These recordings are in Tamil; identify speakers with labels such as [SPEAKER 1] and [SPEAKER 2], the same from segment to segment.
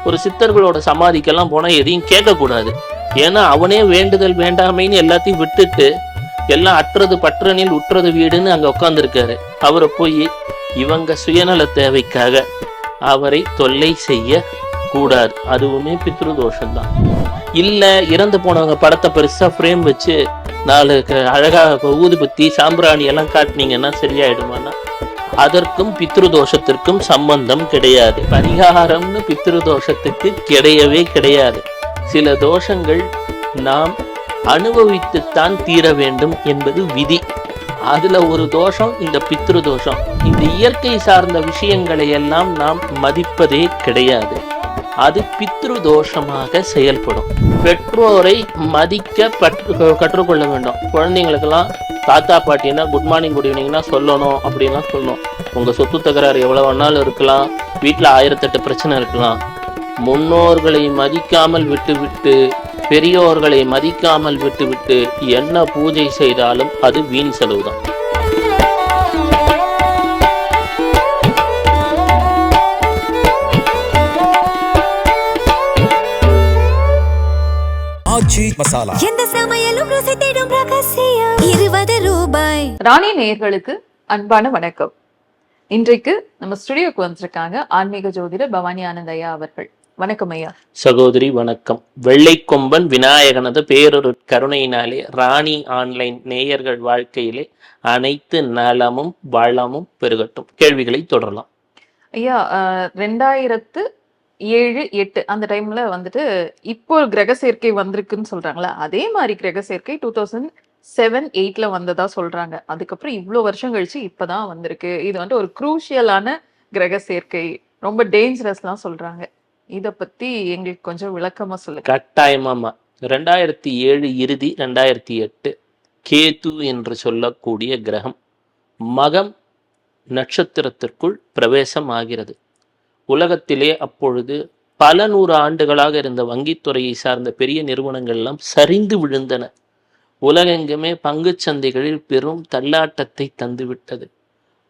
[SPEAKER 1] ஒரு சித்தர்களோட சமாதிக்கெல்லாம் போனா எதையும் கேட்கக்கூடாது. ஏன்னா அவனே வேண்டுதல் வேண்டாமைன்னு எல்லாத்தையும் விட்டுட்டு எல்லாம் அற்றது பற்றனில் உற்றது வீடுன்னு அங்க உட்கார்ந்துருக்காரு. அவரை போய் இவங்க சுயநல தேவைக்காக அவரை தொல்லை செய்ய கூடாது. அதுவுமே பித்ருதோஷம்தான். இல்ல இறந்து போனவங்க படத்தை பெருசா ஃப்ரேம் வச்சு 4 அழகா ஊதுபத்தி சாம்பிராணி எல்லாம் காட்டினீங்கன்னா சரியாயிடுமான்னா அதற்கும் பித்ருதோஷத்திற்கும் சம்பந்தம் கிடையாது. பரிகாரம்னு பித்ருதோஷத்துக்கு கிடையவே கிடையாது. சில தோஷங்கள் நாம் அனுபவித்துத்தான் தீர வேண்டும் என்பது விதி. அதுல ஒரு தோஷம் இந்த பித்ரு தோஷம். இந்த இயற்கை சார்ந்த விஷயங்களை எல்லாம் நாம் மதிப்பதே கிடையாது. அது பித்ரு தோஷமாக செயல்படும். பெற்றோரை மதிக்க கற்றுக்கொள்ள வேண்டும். குழந்தைங்களுக்கெல்லாம் தாத்தா பாட்டினா குட் மார்னிங் குட் ஈவினிங்னா சொல்லணும் அப்படின்னா சொல்லணும். உங்க சொத்து தகராறு எவ்வளவு வேணாலும் இருக்கலாம், வீட்டுல 1008 பிரச்சனை இருக்கலாம். முன்னோர்களை மதிக்காமல் விட்டுவிட்டு பெரியோர்களை மதிக்காமல் விட்டுவிட்டு என்ன பூஜை செய்தாலும் அது வீண் செலவுதான்.
[SPEAKER 2] ராணி நேயர்களுக்கு அன்பான வணக்கம். இன்றைக்கு நம்ம ஸ்டுடியோக்கு வந்திருக்காங்க ஆன்மீக ஜோதிடர் பவானி ஆனந்த் ஐயா அவர்கள். வணக்கம் ஐயா.
[SPEAKER 1] சகோதரி வணக்கம். வெள்ளைக்கொம்பன் விநாயகனது பேரொரு கருணையினாலே ராணி ஆன்லைன் நேயர்கள் வாழ்க்கையிலே அனைத்து நலமும் வளமும் பெருகட்டும். கேள்விகளை தொடரலாம்
[SPEAKER 2] ஐயா. 2007-8 அந்த டைம்ல வந்துட்டு இப்போ கிரக சேர்க்கை வந்திருக்குன்னு சொல்றாங்களா, அதே மாதிரி கிரக சேர்க்கை 2007-8ல வந்ததா சொல்றாங்க. அதுக்கப்புறம் இவ்வளவு வருஷம் கழிச்சு இப்பதான் வந்திருக்கு. இது வந்துட்டு ஒரு குரூஷியலான கிரக சேர்க்கை, ரொம்ப டேஞ்சரஸ்லாம் சொல்றாங்க. இத பத்தி எங்களுக்கு கொஞ்சம் விளக்கமா சொல்லுங்க.
[SPEAKER 1] கட்டாயமாமா. 2007 இறுதி 2008 கேது என்று சொல்லக்கூடிய கிரகம் மகம் நட்சத்திரத்திற்குள் பிரவேசம் ஆகிறது. உலகத்திலே அப்பொழுது பல 100 ஆண்டுகளாக இருந்த வங்கித்துறையை சார்ந்த பெரிய நிறுவனங்கள் எல்லாம் சரிந்து விழுந்தன. உலகெங்குமே பங்கு சந்தைகளில் பெரும் தள்ளாட்டத்தை தந்துவிட்டது.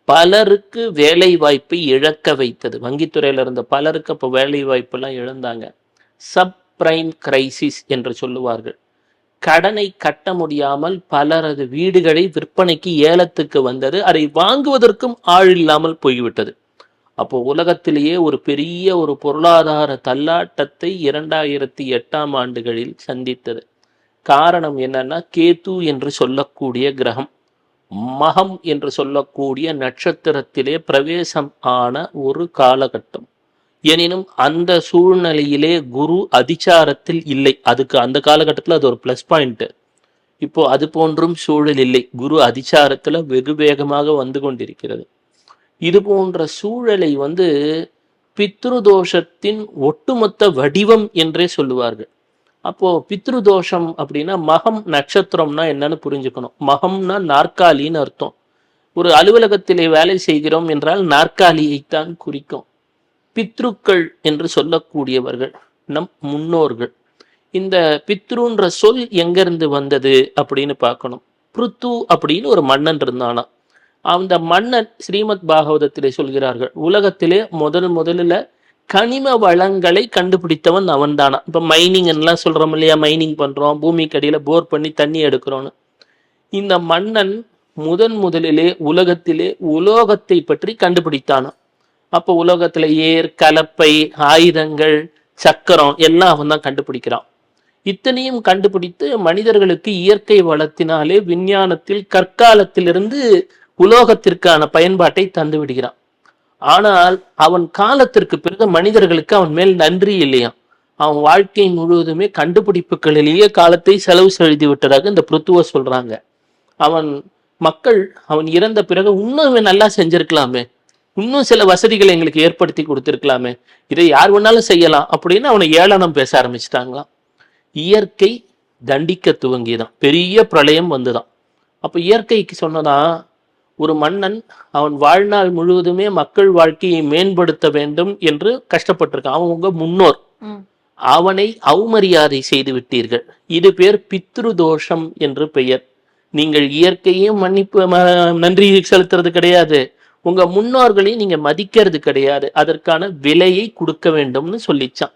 [SPEAKER 1] பலருக்கு வேலை வாய்ப்பை இழக்க வைத்தது. வங்கித்துறையில இருந்த பலருக்கு அப்போ வேலை வாய்ப்பெல்லாம் இழந்தாங்க. சப்ரைம் கிரைசிஸ் என்று சொல்லுவார்கள். கடனை கட்ட முடியாமல் பலரது வீடுகளை விற்பனைக்கு ஏலத்துக்கு வந்தது. அதை வாங்குவதற்கும் ஆள் இல்லாமல் போய்விட்டது. அப்போ உலகத்திலேயே ஒரு பெரிய ஒரு பொருளாதார தள்ளாட்டத்தை 2008ஆம் ஆண்டுகளில் சந்தித்தது. காரணம் என்னன்னா, கேது என்று சொல்லக்கூடிய கிரகம் மகம் என்று சொல்லக்கூடிய நட்சத்திரத்திலே பிரவேசம் ஆன ஒரு காலகட்டம். எனினும் அந்த சூழ்நிலையிலே குரு அதிச்சாரத்தில் இல்லை. அதுக்கு அந்த காலகட்டத்தில் அது ஒரு பிளஸ் பாயிண்ட். இப்போ அது போன்றும் சூழல் இல்லை. குரு அதிச்சாரத்துல வெகு வேகமாக வந்து கொண்டிருக்கிறது. இது போன்ற சூழலை பித்ருதோஷத்தின் ஒட்டுமொத்த வடிவம் என்றே சொல்லுவார்கள். அப்போ பித்ருதோஷம் அப்படின்னா மகம் நட்சத்திரம்னா என்னன்னு புரிஞ்சுக்கணும். மகம்னா நாற்காலின்னு அர்த்தம். ஒரு அலுவலகத்திலே வேலை செய்கிறோம் என்றால் நாற்காலியைத்தான் குறிக்கும். பித்ருக்கள் என்று சொல்லக்கூடியவர்கள் நம் முன்னோர்கள். இந்த பித்ருன்ற சொல் எங்கிருந்து வந்தது அப்படின்னு பார்க்கணும். பிருத்து அப்படின்னு ஒரு மன்னன் இருந்தானா. அந்த மன்னன் ஸ்ரீமத் பாகவதத்திலே சொல்கிறார்கள், உலகத்திலே முதல்ல கனிம வளங்களை கண்டுபிடித்தவன் அவன் தானா. இப்ப மைனிங் எல்லாம் சொல்றோம் இல்லையா, மைனிங் பண்றோம், பூமிக்கு அடியில போர் பண்ணி தண்ணி எடுக்கிறோன்னு. இந்த மன்னன் முதலிலே உலகத்திலே உலோகத்தை பற்றி கண்டுபிடித்தானா. அப்போ உலோகத்துல ஏர், கலப்பை, ஆயுதங்கள், சக்கரம் எல்லாம் அவன் தான் கண்டுபிடிக்கிறான். இத்தனையும் கண்டுபிடித்து மனிதர்களுக்கு இயற்கை வளத்தினாலே விஞ்ஞானத்தில் கற்காலத்திலிருந்து உலோகத்திற்கான பயன்பாட்டை தந்து விடுகிறான். ஆனால் அவன் காலத்திற்கு பிறகு மனிதர்களுக்கு அவன் மேல் நன்றி இல்லையா. அவன் வாழ்க்கை முழுவதுமே கண்டுபிடிப்புகளிலேயே காலத்தை செலவு செய்து விட்டதாக இந்த பிருத்துவ சொல்றாங்க. மக்கள் அவன் இறந்த பிறகு இன்னும் நல்லா செஞ்சிருக்கலாமே, இன்னும் சில வசதிகளை எங்களுக்கு ஏற்படுத்தி கொடுத்திருக்கலாமே, இதை யார் வேணாலும் செய்யலாம் அப்படின்னு அவனை ஏளனம் பேச ஆரம்பிச்சிட்டாங்களாம். இயற்கை தண்டிக்க துவங்கியதான். பெரிய பிரளயம் வந்துதான். அப்ப இயற்கைக்கு சொன்னதான், ஒரு மன்னன் அவன் வாழ்நாள் முழுவதுமே மக்கள் வாழ்க்கையை மேம்படுத்த வேண்டும் என்று கஷ்டப்பட்டிருக்கான். அவன் உங்க முன்னோர். அவனை அவமரியாதை செய்து விட்டீர்கள். இது பேர் பித்ரு தோஷம் என்று பெயர். நீங்கள் இயற்கையும் நன்றி செலுத்துறது கிடையாது, உங்க முன்னோர்களையும் நீங்க மதிக்கிறது கிடையாது. அதற்கான விலையை கொடுக்க வேண்டும்னு சொல்லிச்சான்.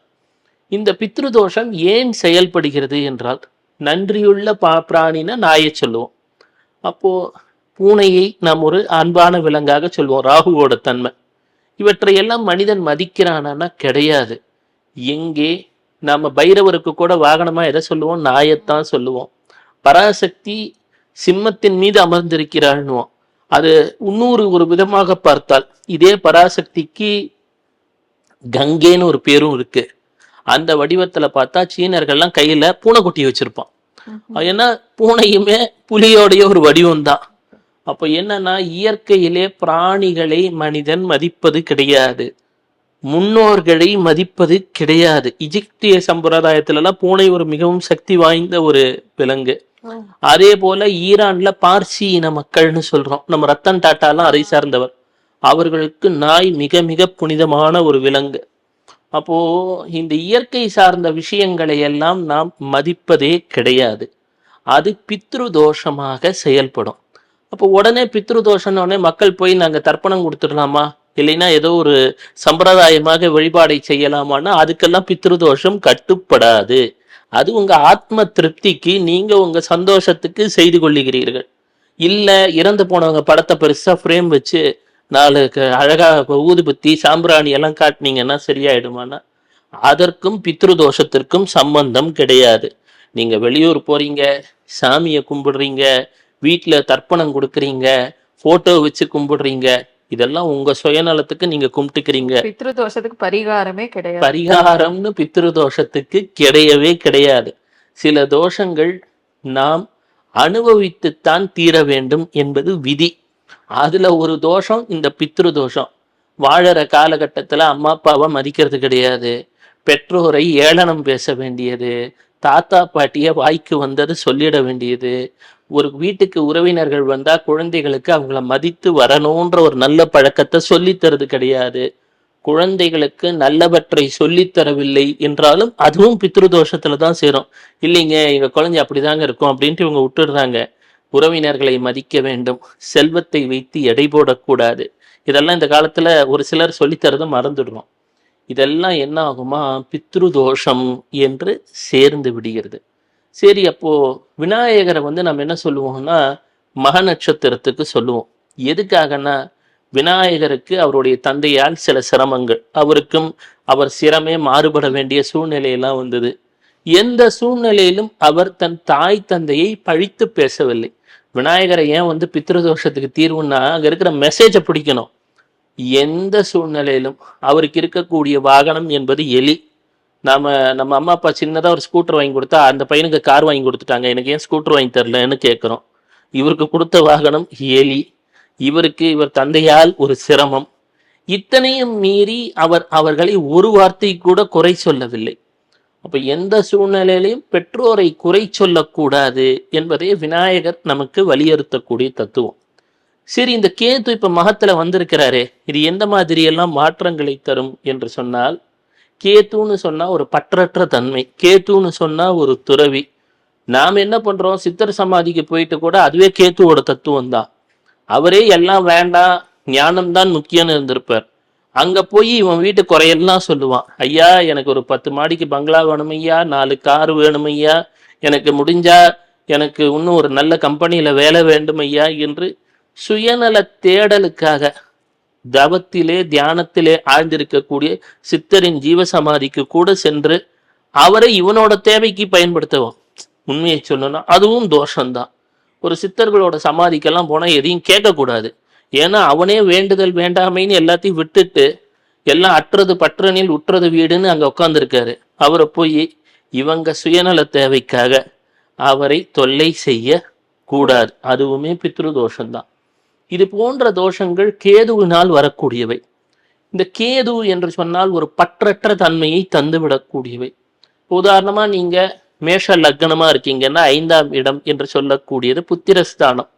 [SPEAKER 1] இந்த பித்ருதோஷம் ஏன் செயல்படுகிறது என்றால், நன்றியுள்ள பிராணின நாயை சொல்லுவோம். அப்போ பூனையை நாம் ஒரு அன்பான விலங்காக சொல்வோம், ராகுவோட தன்மை. இவற்றையெல்லாம் மனிதன் மதிக்கிறானா? கிடையாது. எங்கே நம்ம பைரவருக்கு கூட வாகனமா எதை சொல்லுவோம்? நாயைத்தான் சொல்லுவோம். பராசக்தி சிம்மத்தின் மீது அமர்ந்திருக்கிறாள்னுவோம். அது இன்னொரு ஒரு விதமாக பார்த்தால், இதே பராசக்திக்கு கங்கைன்னு ஒரு பேரும் இருக்கு. அந்த வடிவத்துல பார்த்தா சீனர்கள்லாம் கையில பூனைக்குட்டி வச்சிருப்பான். ஏன்னா பூனையுமே புலியோடைய ஒரு வடிவம் தான். அப்ப என்னன்னா, இயற்கையிலே பிராணிகளை மனிதன் மதிப்பது கிடையாது, முன்னோர்களை மதிப்பது கிடையாது. எகிப்திய சம்பிரதாயத்துல எல்லாம் பூனை ஒரு மிகவும் சக்தி வாய்ந்த ஒரு விலங்கு. அதே போல ஈரான்ல பார்சி இன மக்கள்னு சொல்றோம், நம்ம ரத்தன் டாட்டாலாம் அதை சார்ந்தவர். அவர்களுக்கு நாய் மிக மிக புனிதமான ஒரு விலங்கு. அப்போ இந்த இயற்கை சார்ந்த விஷயங்களை எல்லாம் நாம் மதிப்பதே கிடையாது. அது பித்ரு தோஷமாக செயல்படும். அப்போ உடனே பித்ரு தோஷம்னு மக்கள் போய் நாங்க தர்ப்பணம் கொடுத்துடலாமா, இல்லைன்னா ஏதோ ஒரு சம்பிரதாயமாக வழிபாடை செய்யலாமான்னா அதுக்கெல்லாம் பித்ரு தோஷம் கட்டுப்படாது. அது உங்க ஆத்ம திருப்திக்கு, நீங்க உங்க சந்தோஷத்துக்கு செய்து கொள்ளுகிறீர்கள். இல்ல இறந்து போனவங்க படத்தை பெருசா ஃப்ரேம் வச்சு நாளுக்கு அழகா ஊதுபத்தி சாம்பிராணி எல்லாம் காட்டினீங்கன்னா சரியாயிடுமானா, அதற்கும் பித்ரு தோஷத்திற்கும் சம்பந்தம் கிடையாது. நீங்க வெளியூர் போறீங்க, சாமியை கும்பிடுறீங்க, வீட்டுல தர்ப்பணம் கொடுக்குறீங்க, போட்டோ வச்சு கும்பிடுறீங்க, இதெல்லாம் உங்க சுயநலத்துக்கு நீங்க கும்பிட்டுக்கிறீங்க.
[SPEAKER 2] பித்ரு தோஷத்துக்கு பரிகாரமே கிடையாது.
[SPEAKER 1] பரிகாரம்னு பித்ரு தோஷத்துக்கு கிடையவே கிடையாது. சில தோஷங்கள் நாம் அனுபவித்துத்தான் தீர வேண்டும் என்பது விதி. அதுல ஒரு தோஷம் இந்த பித்ரு தோஷம். வாழற காலகட்டத்துல அம்மா அப்பாவை மதிக்கிறது கிடையாது, பெற்றோரை ஏளனம் பேச வேண்டியது, தாத்தா பாட்டிய வாய்க்கு வந்தது சொல்லிட வேண்டியது, ஒரு வீட்டுக்கு உறவினர்கள் வந்தா குழந்தைகளுக்கு அவங்கள மதித்து வரணுன்ற ஒரு நல்ல பழக்கத்தை சொல்லித்தரது கிடையாது. குழந்தைகளுக்கு நல்லவற்றை சொல்லித்தரவில்லை என்றாலும் அதுவும் பித்ரு தோஷத்துல தான் சேரும். இல்லைங்க எங்க குழந்தை அப்படிதாங்க இருக்கும் அப்படின்ட்டு இவங்க விட்டுடுறாங்க. உறவினர்களை மதிக்க வேண்டும், செல்வத்தை வைத்து எடை போடக்கூடாது, இதெல்லாம் இந்த காலத்துல ஒரு சிலர் சொல்லித்தரத மறந்துடுறோம். இதெல்லாம் என்ன ஆகுமா, பித்ரு தோஷம் என்று சேர்ந்து விடுகிறது. சரி, அப்போ விநாயகரை நம்ம என்ன சொல்லுவோம்னா மக நட்சத்திரத்துக்கு சொல்லுவோம். எதுக்காகனா, விநாயகருக்கு அவருடைய தந்தையால் சில சிரமங்கள், அவருக்கும் அவர் சிரமே மாறுபட வேண்டிய சூழ்நிலையெல்லாம் வந்தது. எந்த சூழ்நிலையிலும் அவர் தன் தாய் தந்தையை பழித்து பேசவில்லை. விநாயகரை ஏன் பித்ருதோஷத்துக்கு தீர்வுன்னா, அங்க இருக்கிற மெசேஜை பிடிக்கணும். எந்த சூழ்நிலையிலும் அவருக்கு இருக்கக்கூடிய வாகனம் என்பது எலி. நம்ம அம்மா அப்பா சின்னதா ஒரு ஸ்கூட்டர் வாங்கி கொடுத்தா அந்த பையனுக்கு கார் வாங்கி கொடுத்துட்டாங்க, எனக்கு ஏன் ஸ்கூட்டர் வாங்கி தரலன்னு கேட்கிறோம். இவருக்கு கொடுத்த வாகனம் எலி. இவர் தந்தையால் ஒரு சிரமம். இத்தனையும் மீறி அவர்களை ஒரு வார்த்தை கூட குறை சொல்லவில்லை. அப்ப எந்த சூழ்நிலையிலையும் பெற்றோரை குறை சொல்லக்கூடாது என்பதே விநாயகர் நமக்கு வலியுறுத்தக்கூடிய தத்துவம். சரி, இந்த கேது இப்ப மகத்துல வந்திருக்கிறாரே, இது எந்த மாதிரி எல்லாம் மாற்றங்களை தரும் என்று சொன்னால், கேத்துன்னு சொன்னா ஒரு பற்றற்ற தன்மை, கேத்துன்னு சொன்னா ஒரு துறவி. நாம் என்ன பண்றோம், சித்தர் சமாதிக்கு போயிட்டு கூட அதுவே கேத்துவோட தத்துவம் தான். அவரே எல்லாம் வேண்டாம், ஞானம்தான் முக்கியம்னு இருந்திருப்பார். அங்க போய் இவன் வீட்டு குறையெல்லாம் சொல்லுவான். ஐயா எனக்கு ஒரு 10 மாடிக்கு பங்களா வேணும் ஐயா, 4 கார் வேணும் ஐயா, எனக்கு முடிஞ்சா எனக்கு இன்னும் ஒரு நல்ல கம்பெனியில வேலை வேண்டும் ஐயா என்று சுயநல தேடலுக்காக தவத்திலே தியானத்திலே ஆழ்ந்திருக்கக்கூடிய சித்தரின் ஜீவசமாதிக்கு கூட சென்று அவரை இவனோட தேவைக்கு பயன்படுத்துவோம். உண்மையை சொல்லணும்னா அதுவும் தோஷம்தான். ஒரு சித்தர்களோட சமாதிக்கெல்லாம் போனா எதையும் கேட்கக்கூடாது. ஏன்னா அவனே வேண்டுதல் வேண்டாமைன்னு எல்லாத்தையும் விட்டுட்டு எல்லாம் அற்றது பற்றனில் உற்றது வீடுன்னு அங்க உட்காந்துருக்காரு. அவரை போய் இவங்க சுயநல தேவைக்காக அவரை தொல்லை செய்ய கூடாது. அதுவுமே பித்ரு தோஷம்தான். இது போன்ற தோஷங்கள் கேதுவினால் வரக்கூடியவை. இந்த கேது என்று சொன்னால் ஒரு பற்றற்ற தன்மையை தந்துவிடக்கூடியவை. உதாரணமா நீங்க மேஷ லக்னமா இருக்கீங்கன்னா 5ஆம் இடம் என்று சொல்லக்கூடியது புத்திரஸ்தானம்.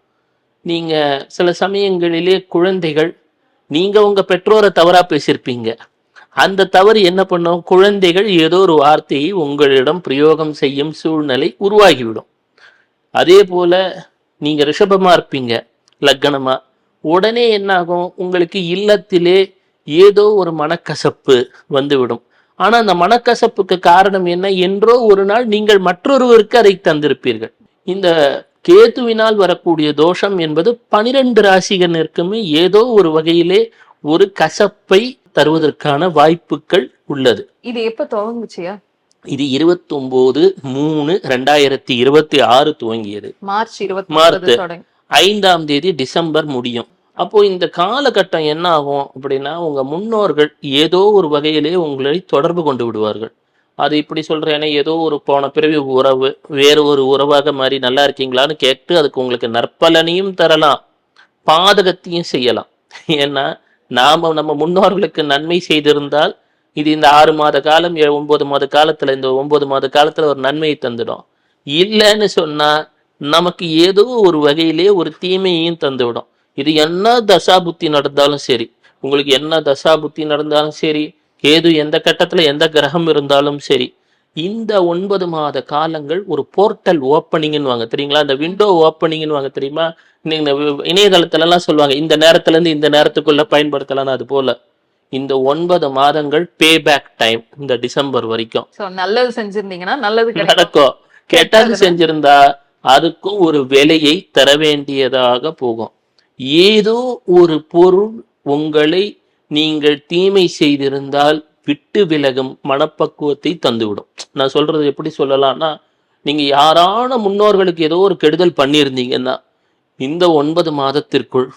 [SPEAKER 1] நீங்க சில சமயங்களிலே குழந்தைகள், நீங்க உங்க பெற்றோரை தவறா பேசியிருப்பீங்க, அந்த தவறு என்ன பண்ணும், குழந்தைகள் ஏதோ ஒரு வார்த்தையை உங்களிடம் பிரயோகம் செய்யும் சூழ்நிலை உருவாகிவிடும். அதே போல நீங்க ரிஷபமா இருப்பீங்க லக்னமா, உடனே என்ன ஆகும், உங்களுக்கு இல்லத்திலே ஏதோ ஒரு மனக்கசப்பு வந்துவிடும். ஆனா அந்த மனக்கசப்புக்கு காரணம் என்ன? என்றோ ஒரு நாள் நீங்கள் மற்றொருவருக்கு அதை தந்திருப்பீர்கள். இந்த கேதுவினால் வரக்கூடிய தோஷம் என்பது 12 ராசிகனுக்குமே ஏதோ ஒரு வகையிலே ஒரு கசப்பை தருவதற்கான வாய்ப்புகள் உள்ளது.
[SPEAKER 2] இது எப்ப துவங்குச்சியா?
[SPEAKER 1] இது 29/3/2026 துவங்கியது.
[SPEAKER 2] மார்ச்
[SPEAKER 1] மார்ச்
[SPEAKER 2] 29 தொடங்கி
[SPEAKER 1] 5ஆம் தேதி டிசம்பர் முடியும். அப்போ இந்த காலகட்டம் என்ன ஆகும் அப்படின்னா, உங்க முன்னோர்கள் ஏதோ ஒரு வகையிலே உங்களை தொடர்பு கொண்டு விடுவார்கள். அது இப்படி சொல்றேன்னா, ஏதோ ஒரு போன பிறவி உறவு வேறு ஒரு உறவாக மாறி நல்லா இருக்கீங்களான்னு கேட்டு அதுக்கு உங்களுக்கு நற்பலனையும் தரலாம், பாதகத்தையும் செய்யலாம். ஏன்னா நம்ம முன்னோர்களுக்கு நன்மை செய்திருந்தால் இது இந்த 6 மாத காலம் 9 மாத காலத்துல இந்த 9 மாத காலத்துல ஒரு நன்மையை தந்துடும். இல்லைன்னு சொன்னா நமக்கு ஏதோ ஒரு வகையிலே ஒரு தீமையையும் தந்துவிடும். இது என்ன தசா புத்தி நடந்தாலும் சரி, உங்களுக்கு என்ன தசா புத்தி நடந்தாலும் சரி, கேது எந்த கட்டத்துல எந்த கிரகம் இருந்தாலும் சரி, இந்த 9 மாத காலங்கள் ஒரு போர்ட்டல் ஓப்பனிங்னு வாங்க தெரியுங்களா? இந்த விண்டோ ஓப்பனிங்னு வாங்க தெரியுமா? நீங்க இணையதளத்துல எல்லாம் சொல்லுவாங்க இந்த நேரத்துல இருந்து இந்த நேரத்துக்குள்ள பயன்படுத்தலாம். அது போல இந்த 9 மாதங்கள் பே பேக் டைம் இந்த டிசம்பர் வரைக்கும்.
[SPEAKER 2] நல்லது செஞ்சிருந்தீங்கன்னா நல்லது
[SPEAKER 1] நடக்கும், கெட்டது செஞ்சிருந்தா அதுக்கும் ஒரு விலையை தர வேண்டியதாக போகும். ஏதோ ஒரு பொருள் உங்களை நீங்கள் தீமை செய்திருந்தால் விட்டு விலகும் மனப்பக்குவத்தை தந்துவிடும். நான் சொல்றது எப்படி சொல்லலாம்னா, நீங்க யாரான முன்னோர்களுக்கு ஏதோ ஒரு கெடுதல் பண்ணியிருந்தீங்கன்னா இந்த 9 மாதத்திற்குள்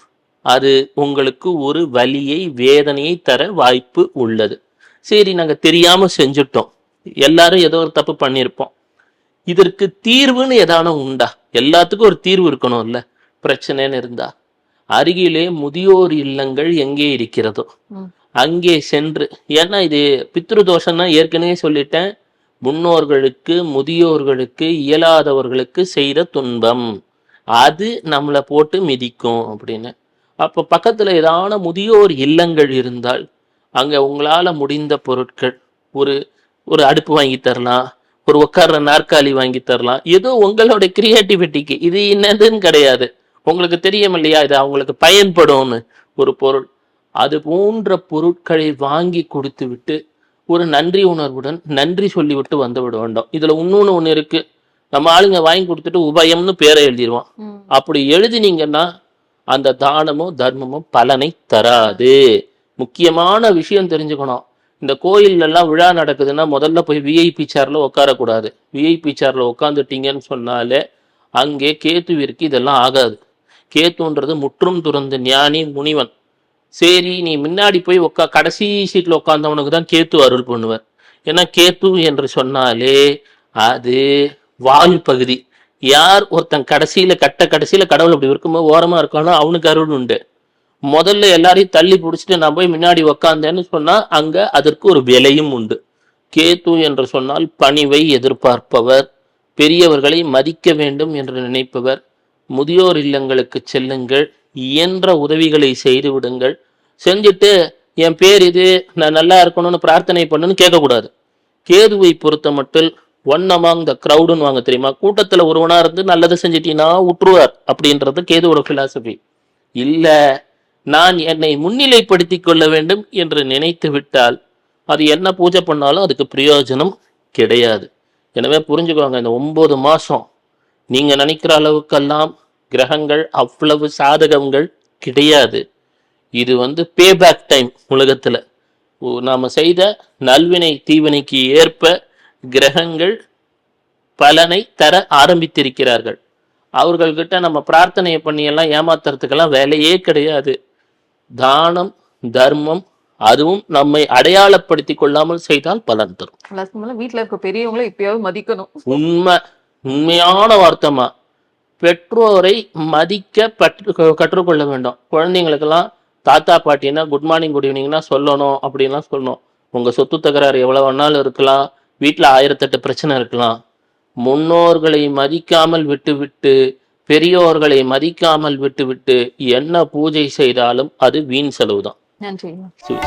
[SPEAKER 1] அது உங்களுக்கு ஒரு வலியை வேதனையை தர வாய்ப்பு உள்ளது. சரி, நாங்க தெரியாம செஞ்சுட்டோம், எல்லாரும் ஏதோ ஒரு தப்பு பண்ணியிருப்போம், இதற்கு தீர்வுன்னு ஏதான உண்டா? எல்லாத்துக்கும் ஒரு தீர்வு இருக்கணும்ல. பிரச்சனைன்னு இருந்தா அருகிலே முதியோர் இல்லங்கள் எங்கே இருக்கிறதோ அங்கே சென்று, ஏன்னா இது பித்ருதோஷம்னா ஏற்கனவே சொல்லிட்டேன், முன்னோர்களுக்கு முதியோர்களுக்கு இயலாதவர்களுக்கு செய்த துன்பம் அது நம்மளை போட்டு மிதிக்கும் அப்படின்னு. அப்போ பக்கத்துல ஏதான முதியோர் இல்லங்கள் இருந்தால் அங்க உங்களால முடிந்த பொருட்கள், ஒரு ஒரு அடுப்பு வாங்கி தரலாம், ஒரு உட்கார்ற நாற்காலி வாங்கி தரலாம், ஏதோ உங்களோட கிரியேட்டிவிட்டிக்கு, இது என்னதுன்னு கிடையாது, உங்களுக்கு தெரியும் இல்லையா இது அவங்களுக்கு பயன்படும்னு ஒரு பொருள், அது போன்ற பொருட்களை வாங்கி கொடுத்து விட்டு ஒரு நன்றி உணர்வுடன் நன்றி சொல்லிவிட்டு வந்து விட வேண்டும். இதுல இன்னொன்னு ஒண்ணு இருக்கு, நம்ம ஆளுங்க வாங்கி கொடுத்துட்டு உபயம்னு பேரை எழுதிடுவோம். அப்படி எழுதினீங்கன்னா அந்த தானமும் தர்மமும் பலனை தராது. முக்கியமான விஷயம் தெரிஞ்சுக்கணும், இந்த கோயில்ல எல்லாம் விழா நடக்குதுன்னா முதல்ல போய் விஐபி சேர்ல உட்காரக்கூடாது. விஐபி சேர்ல உட்காந்துட்டீங்கன்னு சொன்னாலே அங்கே கேத்துவிற்கு இதெல்லாம் ஆகாது. கேத்துன்றது முற்றும் துறந்த ஞானி முனிவன். சரி, நீ முன்னாடி போய் கடைசி சீட்ல உட்கார்ந்தவனுக்கு தான் கேத்து அருள் பண்ணுவார். ஏன்னா கேத்து என்று சொன்னாலே அது வால் பகுதி. யார் ஒருத்தன் கடைசியில கடவுள் அப்படி இருக்கும்போது ஓரமா இருக்கானோ அவனுக்கு அருள் உண்டு. முதல்ல எல்லாரையும் தள்ளி பிடிச்சிட்டு நான் போய் முன்னாடி உக்காந்தேன்னு சொன்னா அங்க அதற்கு ஒரு விலையும் உண்டு. கேத்து என்று சொன்னால் பணிவை எதிர்பார்ப்பவர், பெரியவர்களை மதிக்க வேண்டும் என்று நினைப்பவர். முதியோர் இல்லங்களுக்கு செல்லுங்கள், இயன்ற உதவிகளை செய்து விடுங்கள். செஞ்சுட்டு என் பேர் இது, நான் நல்லா இருக்கணும்னு பிரார்த்தனை பண்ணுன்னு கேட்கக்கூடாது. கேதுவை பொறுத்த மட்டும் ஒன் அமாங் த கிரௌடுன்னு வாங்க தெரியுமா, கூட்டத்துல ஒருவனா இருந்து நல்லதை செஞ்சிட்டீங்கன்னா விட்டுருவார் அப்படின்றது கேதுவோட பிலாசபி. இல்ல, நான் என்னை முன்னிலைப்படுத்திக் கொள்ள வேண்டும் என்று நினைத்து விட்டால் அது என்ன பூஜை பண்ணாலும் அதுக்கு பிரயோஜனம் கிடையாது. எனவே புரிஞ்சுக்கோங்க, இந்த 9 மாசம் நீங்க நினைக்கிற அளவுக்கெல்லாம் கிரகங்கள் அவ்வளவு சாதகங்கள் கிடையாது. இது பேபேக் டைம். உலகத்துல நாம செய்த நல்வினை தீவினைக்கு ஏற்ப கிரகங்கள் பலனை தர ஆரம்பித்திருக்கிறார்கள். அவர்கள்கிட்ட நம்ம பிரார்த்தனையை பண்ணியெல்லாம் ஏமாத்துறதுக்கெல்லாம் வேலையே கிடையாது. தானம் தர்மம் அதுவும் நம்மை அடையாளப்படுத்தி கொள்ளாமல் செய்தால் பலன் தரும்.
[SPEAKER 2] வீட்டுல இருக்க பெரியவங்களை இப்பயாவது மதிக்கணும்.
[SPEAKER 1] உண்மையான வார்த்தைமா, பெற்றோரை மதிக்க கற்றுக்கொள்ள வேண்டும். குழந்தைங்களுக்கெல்லாம் தாத்தா பாட்டினா குட் மார்னிங் குட் ஈவினிங்னா சொல்லணும் அப்படின்லாம் சொல்லணும். உங்க சொத்து தகராறு எவ்வளவு வேணாலும் இருக்கலாம், வீட்டுல 1008 பிரச்சனை இருக்கலாம். முன்னோர்களை மதிக்காமல் விட்டுவிட்டு, பெரியோர்களை மதிக்காமல் விட்டுவிட்டு என்ன பூஜை செய்தாலும் அது வீண் செலவுதான்.
[SPEAKER 2] நன்றி.
[SPEAKER 1] சரி.